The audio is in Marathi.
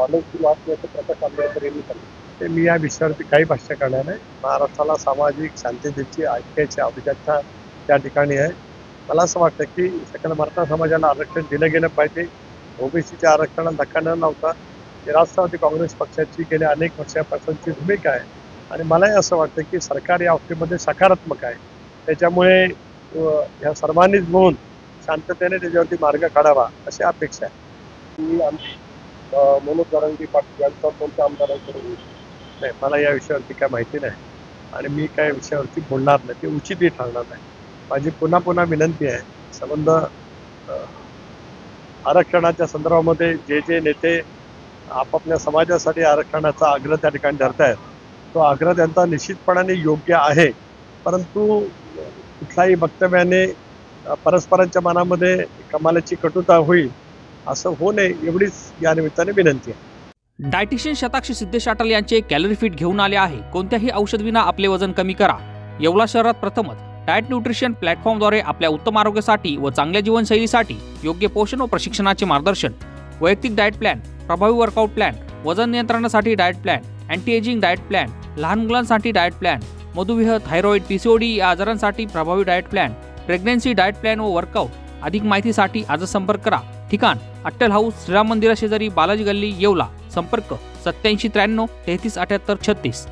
झालं वाचण्याचं प्रकाश आंबेडकर यांनी सांगितलं. ते मी या विषयावरती काही भाष्य करणार नाही. महाराष्ट्राला सामाजिक शांततेची ऐक्याची आवश्यकता त्या ठिकाणी आहे. मला असं वाटतं की सकल मराठा समाजाला आरक्षण दिलं गेलं पाहिजे. ओबीसीच्या आरक्षणाला धक्का न लावता ही राष्ट्रवादी काँग्रेस पक्षाची गेल्या अनेक वर्षापासूनची भूमिका आहे आणि मलाही असं वाटतं की सरकार या बाबतीमध्ये सकारात्मक आहे. त्याच्यामुळे ह्या सर्वांनीच मिळून शांततेने त्याच्यावरती मार्ग काढावा अशी अपेक्षा आहे. मी आमची मनोज जरांगे पाटील यांचा कोणत्या आमदारांकडे नाही, मला या विषयावरती काय माहिती नाही आणि मी काय विषयावरती बोलणार नाही. ते उचितही ठरणार नाही. माझी पुन्हा पुन्हा विनंती आहे, संबंध आरक्षणाच्या संदर्भामध्ये जे जे नेते आपापल्या समाजासाठी आरक्षणाचा आग्रह त्या ठिकाणी धरतायत तो आग्रह त्यांचा निश्चितपणाने योग्य आहे, परंतु कुठल्याही वक्तव्याने परस्परांच्या मनामध्ये कमालाची कटुता होईल असं होऊ नये एवढीच या निमित्ताने विनंती आहे. डायटिशियन शताक्षी सिद्धेश अटल यांचे कॅलरी फिट घेऊन आले आहे. कोणत्याही औषध विना आपले वजन कमी करा. येवला शहरात प्रथमच डाएट न्यूट्रिशन प्लॅटफॉर्मद्वारे आपल्या उत्तम आरोग्यासाठी व चांगल्या जीवनशैलीसाठी योग्य पोषण व प्रशिक्षणाचे मार्गदर्शन, वैयक्तिक डाएट प्लॅन, प्रभावी वर्कआउट प्लॅन, वजन नियंत्रणासाठी diet plan, anti ageing diet plan, लहान मुलांसाठी डाएट प्लॅन, मधुमेह, थायरॉइड, पीसीओडी या आजारांसाठी प्रभावी diet plan, pregnancy diet plan व वर्कआउट. अधिक माहितीसाठी आज संपर्क करा. ठिकाण अट्टल हाऊस, श्रीराम मंदिरा शेजारी, बालाजी गल्ली, येवला. संपर्क 8793 33 78 36.